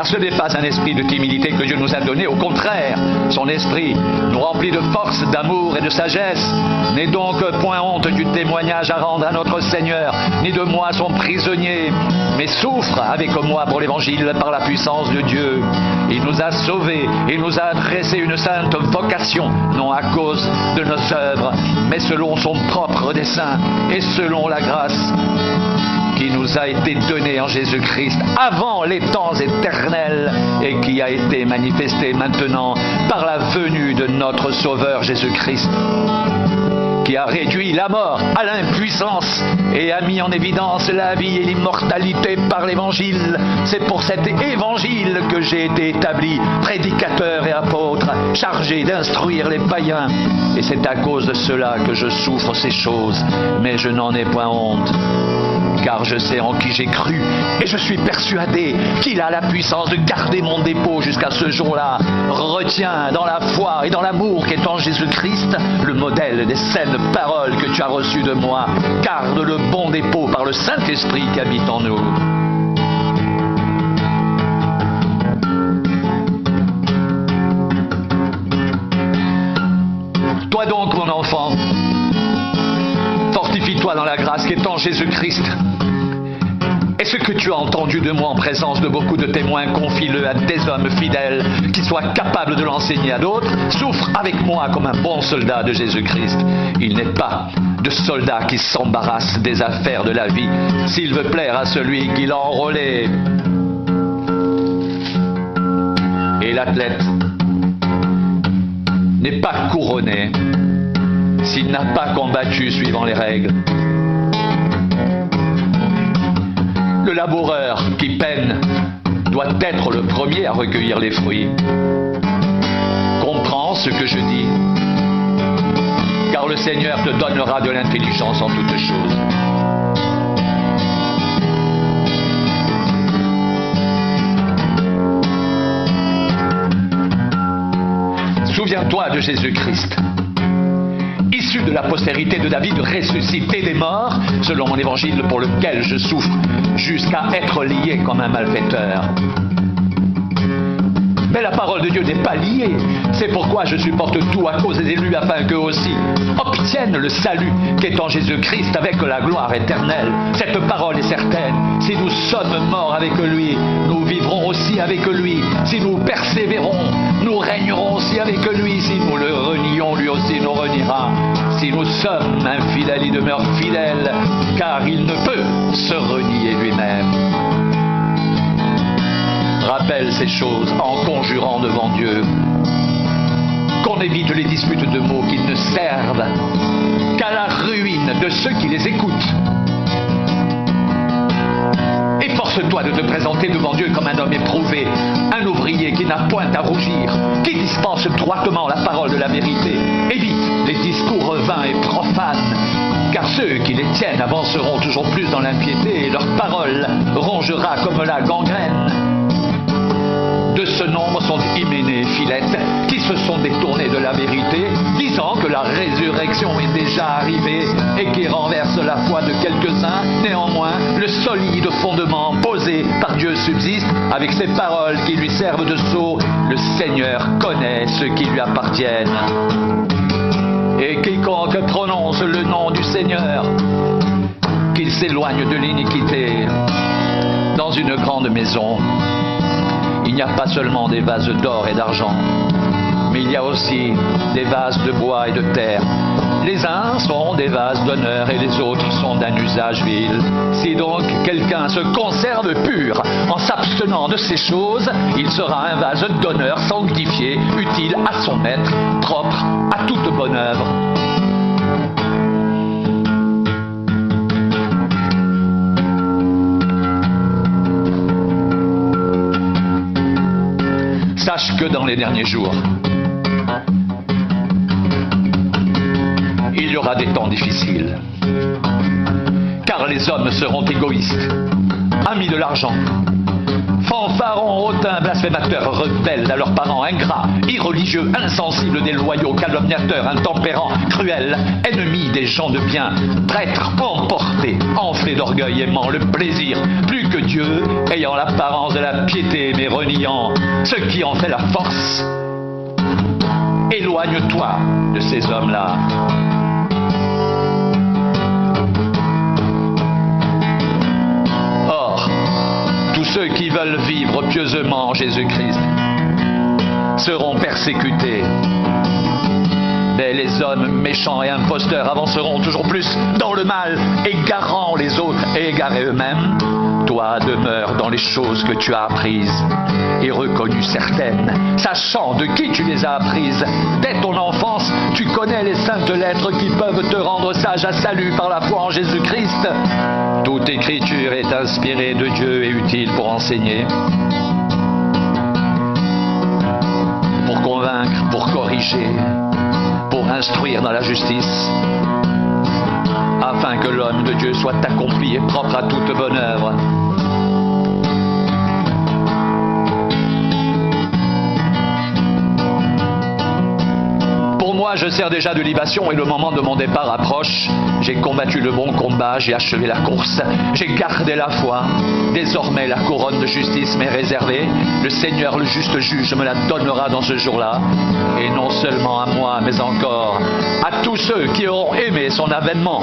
ce n'est pas un esprit de timidité que Dieu nous a donné, au contraire, son esprit nous remplit de force, d'amour et de sagesse. N'aie donc point honte du témoignage à rendre à notre Seigneur, ni de moi son prisonnier, mais souffre avec moi pour l'Évangile par la puissance de Dieu. Il nous a sauvés, il nous a adressé une sainte vocation, non à cause de nos œuvres, mais selon son propre dessein et selon la grâce qui nous a été donnée en Jésus-Christ avant les temps éternels et qui a été manifestée maintenant par la venue de notre Sauveur Jésus-Christ, qui a réduit la mort à l'impuissance et a mis en évidence la vie et l'immortalité par l'Évangile. C'est pour cet Évangile que j'ai été établi prédicateur et apôtre, chargé d'instruire les païens. Et c'est à cause de cela que je souffre ces choses, mais je n'en ai point honte. Car je sais en qui j'ai cru, et je suis persuadé qu'il a la puissance de garder mon dépôt jusqu'à ce jour-là. Retiens dans la foi et dans l'amour qu'est en Jésus-Christ le modèle des saines paroles que tu as reçues de moi. Garde le bon dépôt par le Saint-Esprit qui habite en nous. Toi donc, mon enfant, fortifie-toi dans la grâce qui est en Jésus-Christ. Et ce que tu as entendu de moi en présence de beaucoup de témoins, confie-le à des hommes fidèles qui soient capables de l'enseigner à d'autres. Souffre avec moi comme un bon soldat de Jésus-Christ. Il n'est pas de soldat qui s'embarrasse des affaires de la vie s'il veut plaire à celui qui l'a enrôlé. Et l'athlète n'est pas couronné s'il n'a pas combattu suivant les règles. Le laboureur qui peine doit être le premier à recueillir les fruits. Comprends ce que je dis, car le Seigneur te donnera de l'intelligence en toutes choses. Souviens-toi de Jésus-Christ, issu de la postérité de David, ressuscité des morts, selon mon évangile pour lequel je souffre, jusqu'à être lié comme un malfaiteur. Mais la parole de Dieu n'est pas liée. C'est pourquoi je supporte tout à cause des élus, afin qu'eux aussi obtiennent le salut qui est en Jésus-Christ avec la gloire éternelle. Cette parole est certaine. Si nous sommes morts avec lui, nous vivrons aussi avec lui. Si nous persévérons, nous régnerons aussi avec lui. Si nous le renions, lui aussi nous reniera. Si nous sommes infidèles, il demeure fidèle, car il ne peut se renier lui-même. Rappelle ces choses en conjurant devant Dieu, qu'on évite les disputes de mots qui ne servent qu'à la ruine de ceux qui les écoutent. Efforce-toi de te présenter devant Dieu comme un homme éprouvé, un ouvrier qui n'a point à rougir, qui dispense droitement la parole de la vérité. Évite les discours vains et profanes, car ceux qui les tiennent avanceront toujours plus dans l'impiété et leur parole rongera comme la gangrène. De ce nombre sont Hyménée et Philette, qui se sont détournés de la vérité, disant que la résurrection est déjà arrivée et qui renverse la foi de quelques-uns. Néanmoins, le solide fondement posé par Dieu subsiste, avec ces paroles qui lui servent de sceau. Le Seigneur connaît ceux qui lui appartiennent. Et quiconque prononce le nom du Seigneur, qu'il s'éloigne de l'iniquité. Dans une grande maison, il n'y a pas seulement des vases d'or et d'argent, mais il y a aussi des vases de bois et de terre. Les uns sont des vases d'honneur et les autres sont d'un usage vil. Si donc quelqu'un se conserve pur en s'abstenant de ces choses, il sera un vase d'honneur sanctifié, utile à son maître, propre à toute bonne œuvre. Sache que dans les derniers jours, il y aura des temps difficiles, car les hommes seront égoïstes, amis de l'argent, fanfarons, hautains, blasphémateurs, rebelles à leurs parents, ingrats, irreligieux, insensibles, déloyaux, calomniateurs, intempérants, cruels, ennemis des gens de bien, traîtres, emportés, enflés d'orgueil, aimant le plaisir, plus que Dieu, ayant l'apparence de la piété, mais reniant ce qui en fait la force. Éloigne-toi de ces hommes-là. Or, tous ceux qui veulent vivre pieusement en Jésus-Christ seront persécutés. Mais les hommes méchants et imposteurs avanceront toujours plus dans le mal, égarant les autres et égarés eux-mêmes. Toi, demeure dans les choses que tu as apprises et reconnues certaines, sachant de qui tu les as apprises. Dès ton enfance, tu connais les saintes lettres qui peuvent te rendre sage à salut par la foi en Jésus-Christ. Toute écriture est inspirée de Dieu et utile pour enseigner, pour convaincre, pour corriger, pour instruire dans la justice, afin que l'homme de Dieu soit accompli et propre à toute bonne œuvre. Pour moi, je sers déjà de libation et le moment de mon départ approche. J'ai combattu le bon combat, j'ai achevé la course, j'ai gardé la foi. Désormais, la couronne de justice m'est réservée. Le Seigneur, le juste juge, me la donnera dans ce jour-là. Et non seulement à moi, mais encore à tous ceux qui auront aimé son avènement.